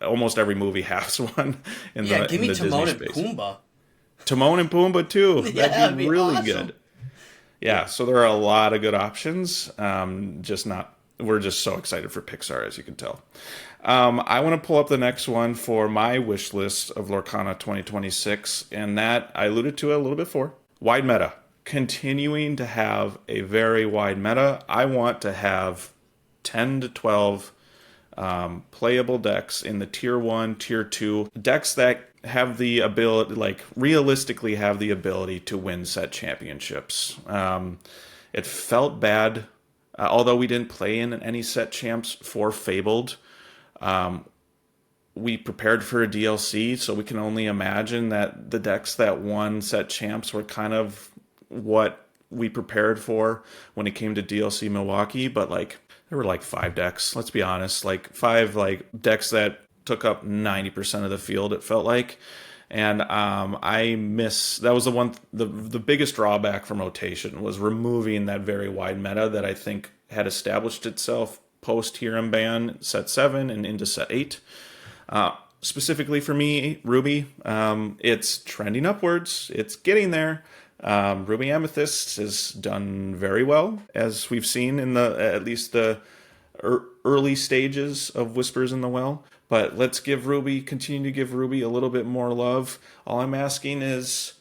almost every movie has one in the give me in the Timon Disney and space. Pumbaa. Timon and Pumbaa too. Yeah, That'd be really awesome. good. Yeah, so there are a lot of good options. We're just so excited for Pixar, as you can tell. I want to pull up the next one for my wish list of Lorcana 2026, and that I alluded to it a little bit before. Wide meta. Continuing to have a very wide meta. I want to have 10 to 12 playable decks in the tier 1, tier 2. Decks that have the ability, like realistically have the ability to win set championships. It felt bad, although we didn't play in any set champs for Fabled. We prepared for a DLC, so we can only imagine that the decks that won set champs were kind of what we prepared for when it came to DLC Milwaukee, but like there were like 5 decks. Let's be honest, like 5 decks that took up 90% of the field. It felt like. And that was the biggest drawback from rotation was removing that very wide meta that I think had established itself post Hiram ban set 7 and into set 8. Specifically for me, Ruby, it's trending upwards. It's getting there. Ruby Amethyst has done very well, as we've seen in at least the early stages of Whispers in the Well. But let's continue to give Ruby a little bit more love. All I'm asking is,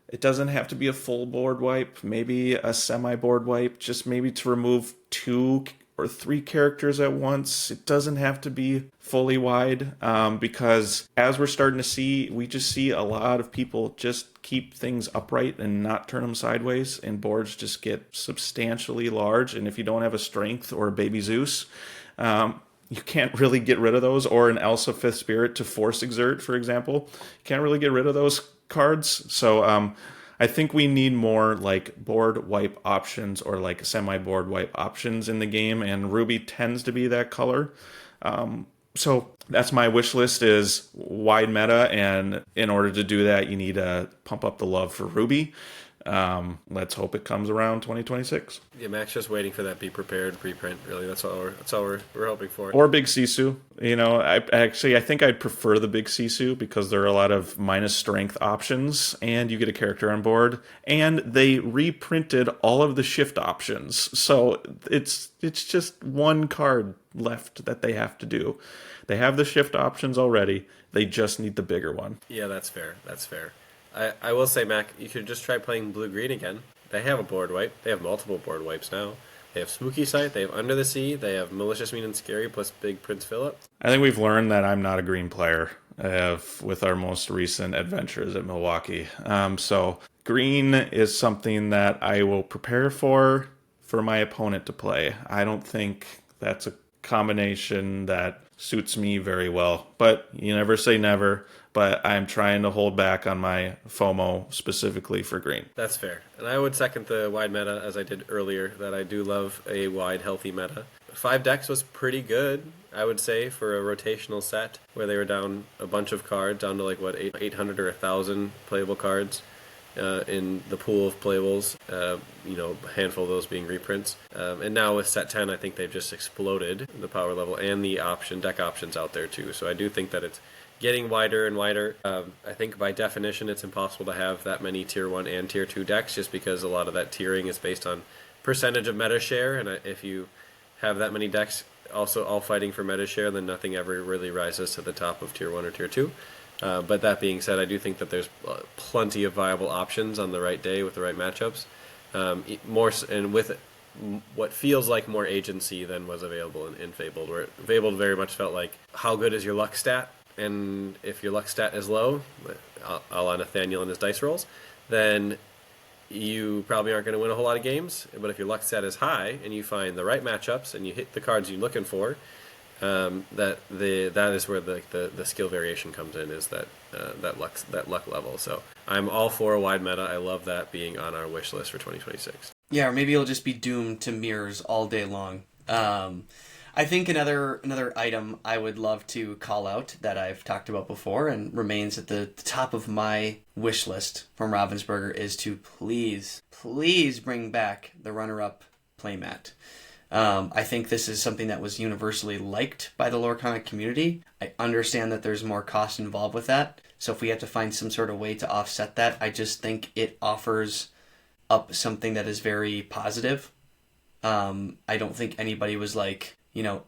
it doesn't have to be a full board wipe, maybe a semi-board wipe, just maybe to remove 2 or 3 characters at once. It doesn't have to be fully wide, because as we're starting to see, we just see a lot of people just keep things upright and not turn them sideways, and boards just get substantially large. And if you don't have a Strength or a Baby Zeus, you can't really get rid of those, or an Elsa Fifth Spirit to Force Exert, for example. You can't really get rid of those cards. So I think we need more like board wipe options or like semi-board wipe options in the game, and Ruby tends to be that color. So that's my wish list, is wide meta, and in order to do that, you need to pump up the love for Ruby. Let's hope it comes around 2026. Yeah, Mack's just waiting for that Be Prepared preprint. Really, that's all we're hoping for. Or Big Sisu. You know, I think I'd prefer the Big Sisu because there are a lot of minus strength options, and you get a character on board, and they reprinted all of the shift options. So it's just one card left that they have to do. They have the shift options already. They just need the bigger one. Yeah, that's fair. I will say, Mac, you should just try playing blue-green again. They have a board wipe. They have multiple board wipes now. They have Spooky Sight. They have Under the Sea. They have Malicious, Mean, and Scary plus Big Prince Philip. I think we've learned that I'm not a green player with our most recent adventures at Milwaukee. So green is something that I will prepare for my opponent to play. I don't think that's a combination that suits me very well. But you never say never. But I'm trying to hold back on my FOMO specifically for green. That's fair. And I would second the wide meta, as I did earlier, that I do love a wide, healthy meta. 5 decks was pretty good, I would say, for a rotational set, where they were down a bunch of cards, down to 800 or 1,000 playable cards in the pool of playables, a handful of those being reprints. And now with set 10, I think they've just exploded the power level and the deck options out there too. So I do think that it's getting wider and wider. I think by definition it's impossible to have that many tier 1 and tier 2 decks, just because a lot of that tiering is based on percentage of meta share, and if you have that many decks also all fighting for meta share, then nothing ever really rises to the top of tier 1 or tier 2. But that being said, I do think that there's plenty of viable options on the right day with the right matchups, more and with what feels like more agency than was available in Fabled, where Fabled very much felt like, how good is your luck stat? And if your luck stat is low, a la Nathaniel and his dice rolls, then you probably aren't going to win a whole lot of games. But if your luck stat is high and you find the right matchups and you hit the cards you're looking for, that is where the skill variation comes in, is that luck level. So I'm all for a wide meta. I love that being on our wish list for 2026. Yeah, or maybe it'll just be doomed to mirrors all day long. I think another item I would love to call out that I've talked about before and remains at the top of my wish list from Ravensburger is to please bring back the runner-up playmat. I think this is something that was universally liked by the Lorcana community. I understand that there's more cost involved with that, so if we have to find some sort of way to offset that, I just think it offers up something that is very positive. I don't think anybody was like,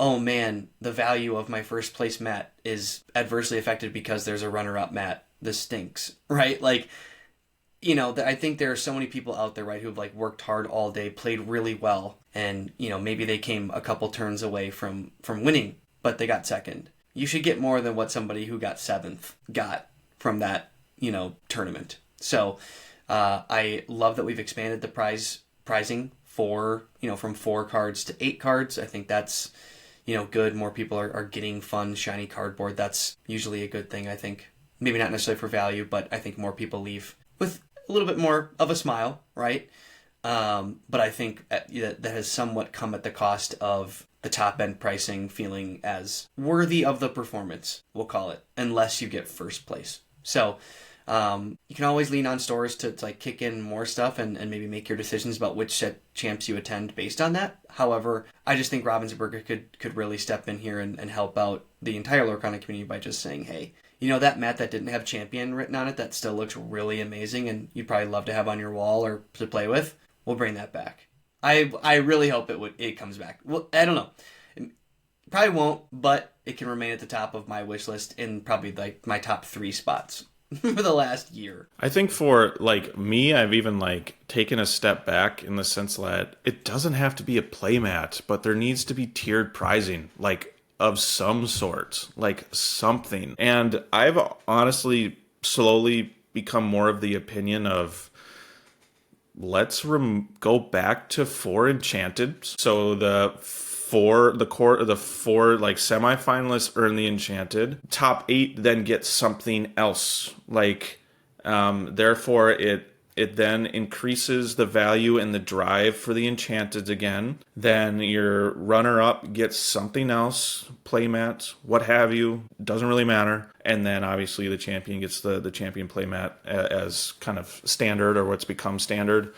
oh man, the value of my first place mat is adversely affected because there's a runner-up mat. This stinks, right? I think there are so many people out there, right, who've worked hard all day, played really well, and maybe they came a couple turns away from winning, but they got second. You should get more than what somebody who got 7th got from that tournament. So I love that we've expanded the prizing from 4 cards to 8 cards. I think that's good. More people are getting fun shiny cardboard. That's usually a good thing, I think. Maybe not necessarily for value, but I think more people leave with a little bit more of a smile, right? But I think that has somewhat come at the cost of the top end pricing feeling as worthy of the performance, we'll call it, unless you get first place. So you can always lean on stores to like kick in more stuff and maybe make your decisions about which set champs you attend based on that. However, I just think Ravensburger could really step in here and help out the entire Lorcana community by just saying, hey, you know that mat that didn't have champion written on it that still looks really amazing and you'd probably love to have on your wall or to play with? We'll bring that back. I really hope it comes back. Well, I don't know. It probably won't, but it can remain at the top of my wish list in probably like my top 3 spots for the last year. I think for like me, I've even like taken a step back in the sense that it doesn't have to be a playmat, but there needs to be tiered pricing, like of some sort, like something. And I've honestly slowly become more of the opinion of let's go back to 4 enchanted. So the 4 like semifinalists earn the enchanted. Top 8 then get something else. Like therefore it then increases the value and the drive for the enchanted again. Then your runner-up gets something else, playmat, what have you, doesn't really matter. And then obviously the champion gets the champion playmat as kind of standard or what's become standard.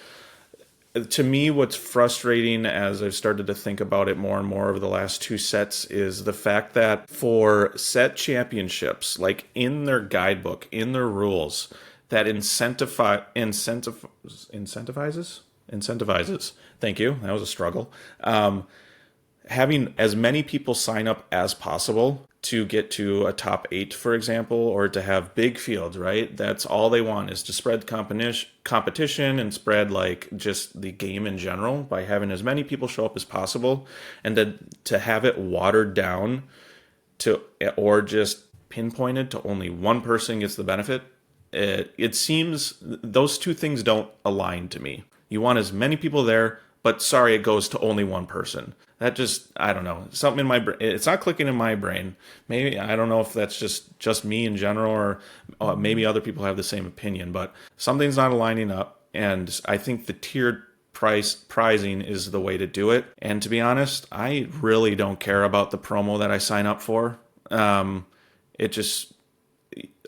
To me, what's frustrating as I've started to think about it more and more over the last 2 sets is the fact that for set championships, like in their guidebook, in their rules, that incentivizes. Thank you. That was a struggle. Having as many people sign up as possible to get to a top 8, for example, or to have big fields, right? That's all they want is to spread competition and spread like just the game in general by having as many people show up as possible, and to have it watered down or just pinpointed to only one person gets the benefit. It seems those 2 things don't align to me. You want as many people there, but sorry, it goes to only one person. That just, I don't know, something in my brain, it's not clicking in my brain. Maybe, I don't know if that's just me in general or maybe other people have the same opinion, but something's not aligning up. And I think the tiered pricing is the way to do it. And to be honest, I really don't care about the promo that I sign up for.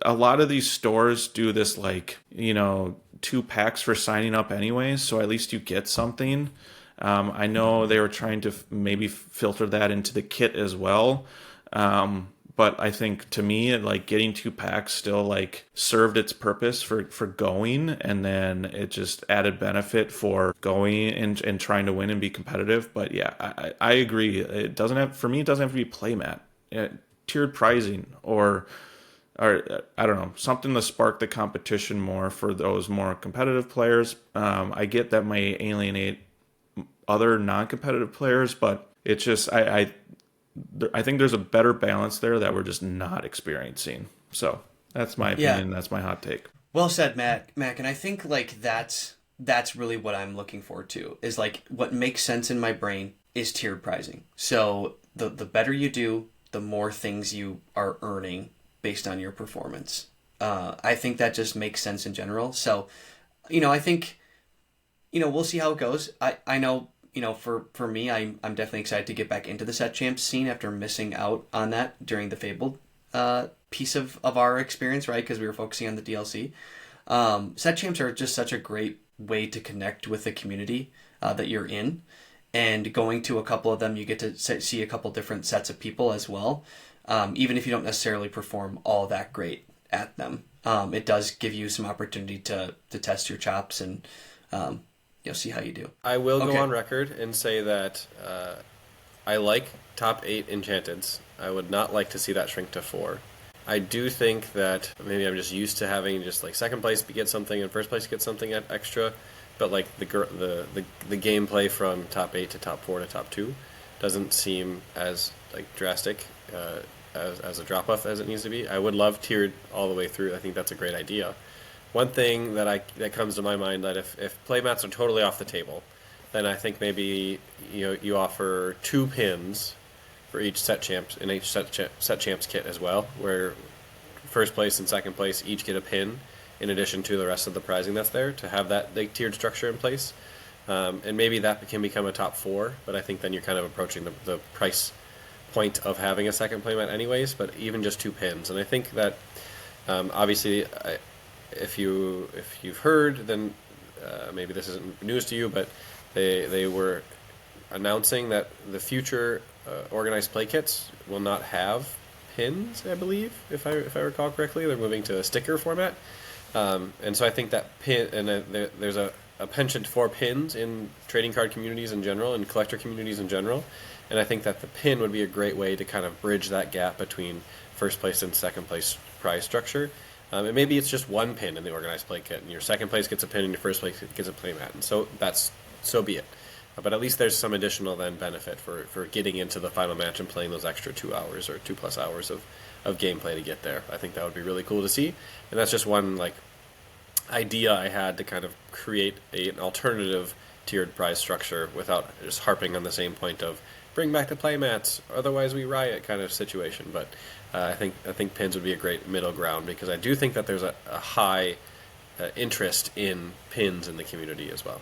A lot of these stores do this like, 2 packs for signing up anyways, so at least you get something. I know they were trying to maybe filter that into the kit as well. But I think to me, like getting 2 packs still like served its purpose for going, and then it just added benefit for going and trying to win and be competitive. But yeah, I agree. It doesn't have to be playmat. Tiered pricing or I don't know, something to spark the competition more for those more competitive players. I get that may alienate other non-competitive players, but it's just I think there's a better balance there that we're just not experiencing. So that's my opinion. Yeah. That's my hot take. Well said, Mack. And I think like that's really what I'm looking forward to, is like what makes sense in my brain is tiered pricing. So the better you do, the more things you are earning based on your performance. I think that just makes sense in general. So, I think, we'll see how it goes. I know, for me, I'm definitely excited to get back into the set champs scene after missing out on that during the Fabled piece of our experience, right? Because we were focusing on the DLC. Set champs are just such a great way to connect with the community that you're in. And going to a couple of them, you get to see a couple different sets of people as well. Even if you don't necessarily perform all that great at them. It does give you some opportunity to test your chops and see how you do. I will go on record and say that I like top 8 enchanteds. I would not like to see that shrink to 4. I do think that maybe I'm just used to having just like second place get something and first place get something extra, but like the gameplay from top 8 to top 4 to top 2 doesn't seem as like drastic as a drop off as it needs to be. I would love tiered all the way through. I think that's a great idea. One thing that comes to my mind, that if playmats are totally off the table, then I think maybe you offer 2 pins for each set champs in each set champs kit as well, where first place and second place each get a pin in addition to the rest of the prizing that's there, to have that like tiered structure in place. And maybe that can become a top 4, but I think then you're kind of approaching the price point of having a second playmat anyways, but even just 2 pins. And I think that obviously if you've heard, then maybe this isn't news to you, but they were announcing that the future organized play kits will not have pins, I believe, if I recall correctly. They're moving to a sticker format. And so I think that pin, and there's a penchant for pins in trading card communities in general and collector communities in general. And I think that the pin would be a great way to kind of bridge that gap between first place and second place prize structure. And maybe it's just 1 pin in the organized play kit, and your second place gets a pin and your first place gets a playmat. And so so be it. But at least there's some additional then benefit for getting into the final match and playing those extra 2 hours or 2+ hours of gameplay to get there. I think that would be really cool to see. And that's just one idea I had to kind of create an alternative tiered prize structure without just harping on the same point of bring back the playmats, otherwise we riot kind of situation. But I think pins would be a great middle ground, because I do think that there's a high interest in pins in the community as well.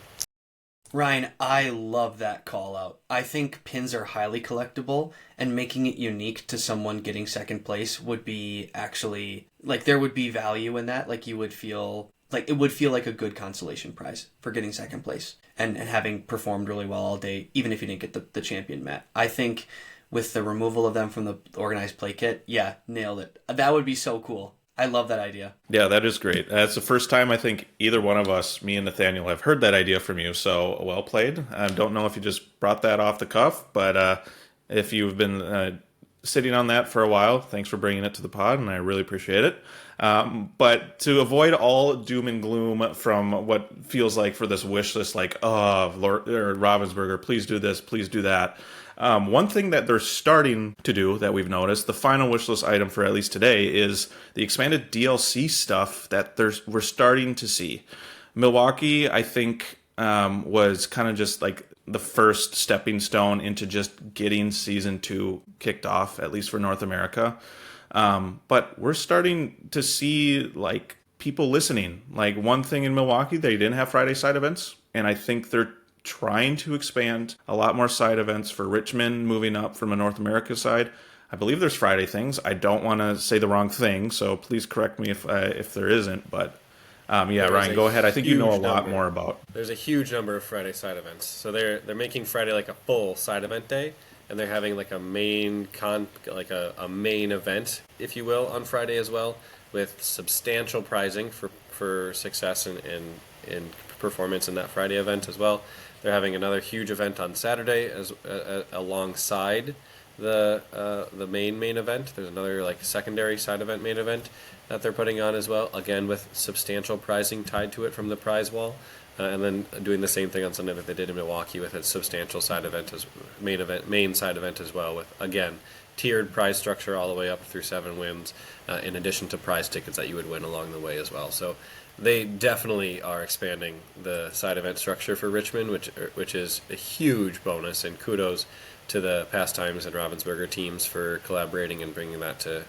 Ryan, I love that call out. I think pins are highly collectible, and making it unique to someone getting second place would be actually, there would be value in that. You would feel, it would feel like a good consolation prize for getting second place and having performed really well all day, even if you didn't get the champion mat. I think with the removal of them from the organized play kit, yeah, nailed it. That would be so cool. I love that idea. Yeah, that is great. That's the first time I think either one of us, me and Nathaniel, have heard that idea from you. So well played. I don't know if you just brought that off the cuff, but if you've been sitting on that for a while, thanks for bringing it to the pod, and I really appreciate it. But to avoid all doom and gloom from what feels like for this wish list, Ravensburger, please do this, please do that. One thing that they're starting to do that we've noticed, the final wish list item for at least today, is the expanded DLC stuff that we're starting to see. Milwaukee, I think, was kind of just the first stepping stone into just getting Season 2 kicked off, at least for North America. But we're starting to see people listening. One thing in Milwaukee, they didn't have Friday side events, and I think they're trying to expand a lot more side events for Richmond, moving up from a North America side. I believe there's Friday things. I don't want to say the wrong thing, so please correct me if there isn't. But Ryan, go ahead. I think you know a lot more about. There's a huge number of Friday side events. So they're making Friday a full side event day, and they're having a main a main event, if you will, on Friday as well, with substantial prizing for success in performance in that Friday event as well. They're having another huge event on Saturday as alongside the main event. There's another secondary side event main event that they're putting on as well, again with substantial prizing tied to it from the prize wall, and then doing the same thing on Sunday that they did in Milwaukee with a substantial side event as main side event as well, with again tiered prize structure all the way up through 7 wins, in addition to prize tickets that you would win along the way as well. So they definitely are expanding the side event structure for Richmond, which is a huge bonus, and kudos to the Pastimes and Ravensburger teams for collaborating and bringing that to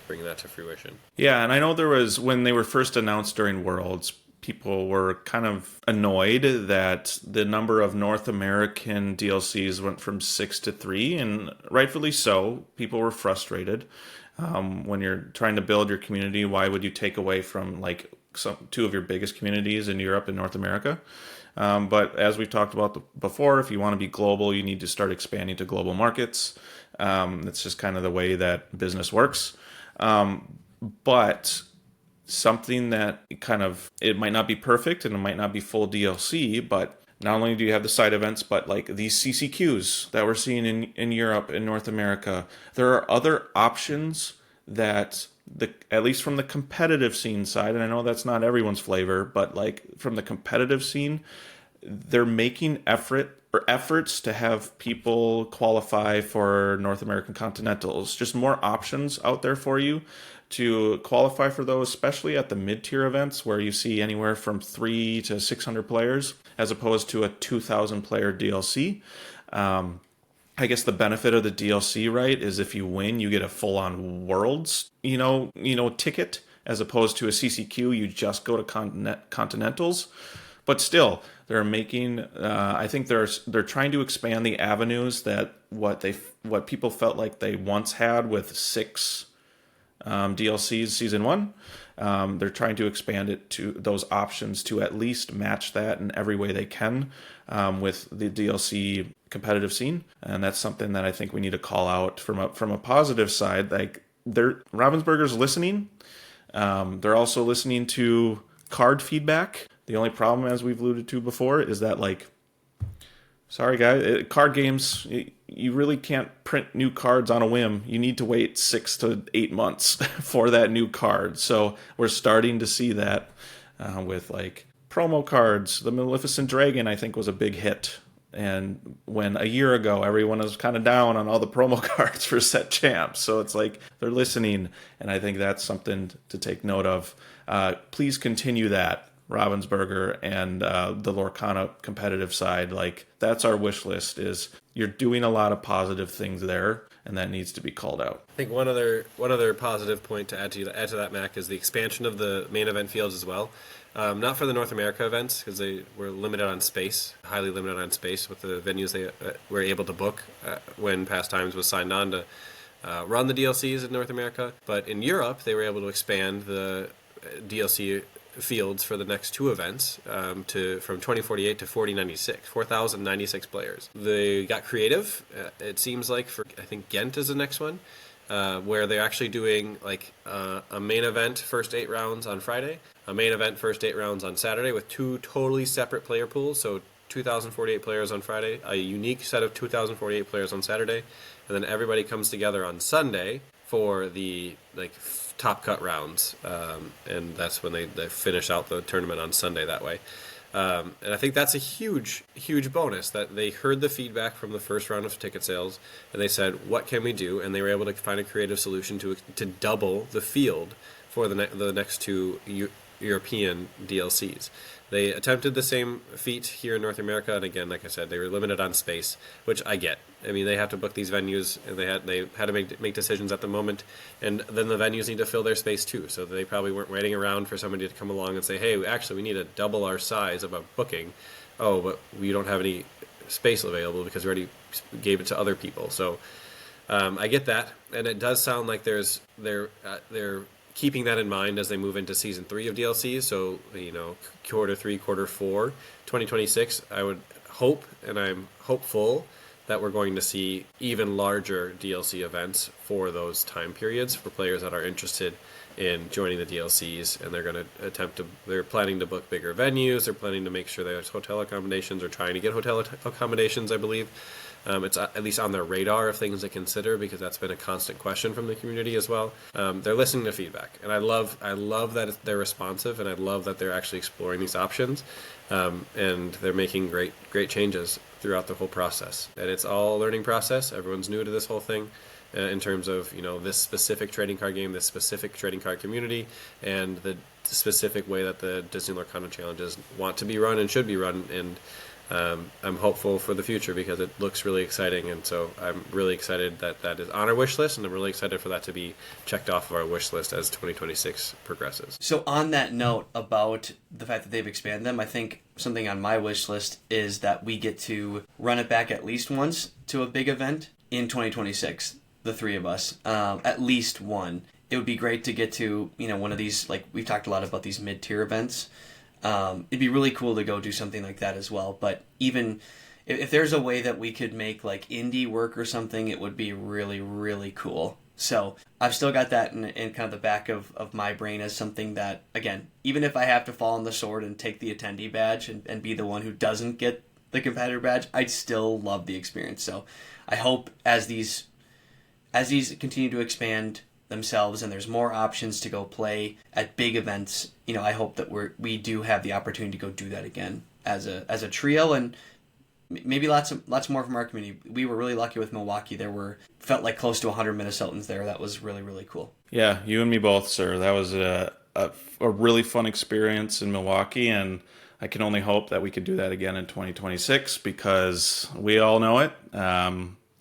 fruition. Yeah, and I know there was, when they were first announced during Worlds, people were kind of annoyed that the number of North American DLCs went from 6 to 3, and rightfully so. People were frustrated. When you're trying to build your community, why would you take away from 2 of your biggest communities in Europe and North America? But as we've talked about before, if you want to be global, you need to start expanding to global markets. That's just kind of the way that business works. But something that it might not be perfect and it might not be full DLC, but not only do you have the side events, but these CCQs that we're seeing in Europe and North America, there are other options that at least from the competitive scene side, and I know that's not everyone's flavor, but from the competitive scene, they're making efforts to have people qualify for North American Continentals. Just more options out there for you to qualify for those, especially at the mid-tier events where you see anywhere from 300 to 600 players, as opposed to a 2,000 player DLC. I guess the benefit of the DLC, right, is if you win, you get a full-on Worlds, ticket, as opposed to a CCQ, you just go to Continentals. But still, they're making. I think they're trying to expand the avenues that what people felt like they once had with 6 DLCs season 1. They're trying to expand it to those options to at least match that in every way they can with the DLC competitive scene, and that's something that I think we need to call out from a positive side. Like, Ravensburger's listening. They're also listening to card feedback. The only problem, as we've alluded to before, is that, like, sorry guys, card games, you really can't print new cards on a whim. You need to wait 6 to 8 months for that new card. So we're starting to see that with, like, promo cards. The Maleficent Dragon, I think, was a big hit. And when a year ago, everyone was kind of down on all the promo cards for set champs. So it's like they're listening, and I think that's something to take note of. Please continue that, Ravensburger and the Lorcana competitive side. Like, that's our wish list. Is you're doing a lot of positive things there, and that needs to be called out. I think one other positive point to add to that, Mac, is the expansion of the main event fields as well. Not for the North America events, because they were limited on space, highly limited on space with the venues they were able to book when Past Times was signed on to run the DLCs in North America. But in Europe, they were able to expand the DLC fields for the next 2 events from 2048 to 4,096 players. They got creative, it seems like, for, I think Ghent is the next one, where they're actually doing, like, a main event first 8 rounds on Friday, a main event first 8 rounds on Saturday with 2 totally separate player pools. So 2,048 players on Friday, a unique set of 2,048 players on Saturday, and then everybody comes together on Sunday for the, like, top cut rounds, and that's when they finish out the tournament on Sunday that way. And I think that's a huge bonus, that they heard the feedback from the first round of ticket sales, and they said, what can we do? And they were able to find a creative solution to double the field for the next 2 European DLCs. They attempted the same feat here in North America, and again, like I said, they were limited on space, which I get. I mean, they have to book these venues, and they had to make decisions at the moment, and then the venues need to fill their space too. So they probably weren't waiting around for somebody to come along and say, "Hey, actually, we need to double our size of a booking." Oh, but we don't have any space available because we already gave it to other people. So I get that, and it does sound like they're keeping that in mind as they move into season 3 of DLCs. So, quarter 3, quarter 4, 2026, I would hope, and I'm hopeful, that we're going to see even larger DLC events for those time periods for players that are interested in joining the DLCs, and they're planning to book bigger venues, they're planning to make sure there's hotel accommodations, or trying to get hotel accommodations, I believe. It's at least on their radar of things to consider, because that's been a constant question from the community as well. They're listening to feedback, and I love that they're responsive, and I love that they're actually exploring these options, and they're making great changes throughout the whole process. And it's all a learning process. Everyone's new to this whole thing in terms of this specific trading card game, this specific trading card community, and the specific way that the Disney Lorcana challenges want to be run and should be run. And I'm hopeful for the future because it looks really exciting, and so I'm really excited that is on our wish list, and I'm really excited for that to be checked off of our wish list as 2026 progresses. So on that note about the fact that they've expanded them, I think something on my wish list is that we get to run it back at least once to a big event in 2026, the 3 of us, at least one. It would be great to get to, one of these, like we've talked a lot about these mid-tier events. It'd be really cool to go do something like that as well. But even if there's a way that we could make, like, indie work or something, it would be really, really cool. So I've still got that in kind of the back of my brain as something that, again, even if I have to fall on the sword and take the attendee badge and be the one who doesn't get the competitor badge, I'd still love the experience. So I hope as these continue to expand themselves and there's more options to go play at big events, I hope that we do have the opportunity to go do that again as a trio, and maybe lots more from our community. We were really lucky with Milwaukee. Felt like close to 100 Minnesotans there. That was really, really cool. Yeah, you and me both, sir. That was a really fun experience in Milwaukee, and I can only hope that we could do that again in 2026, because we all know it.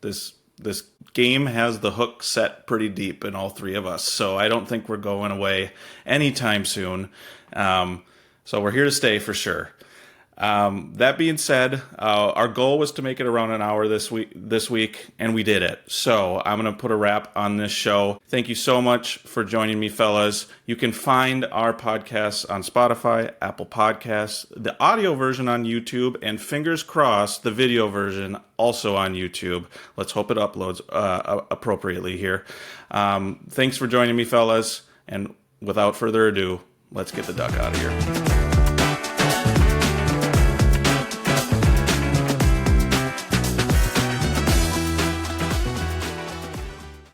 This game has the hook set pretty deep in all 3 of us, so I don't think we're going away anytime soon. So we're here to stay for sure. That being said, our goal was to make it around an hour this week, and we did it. So I'm going to put a wrap on this show. Thank you so much for joining me, fellas. You can find our podcasts on Spotify, Apple Podcasts, the audio version on YouTube, and fingers crossed, the video version also on YouTube. Let's hope it uploads appropriately here. Thanks for joining me, fellas. And without further ado, let's get the duck out of here.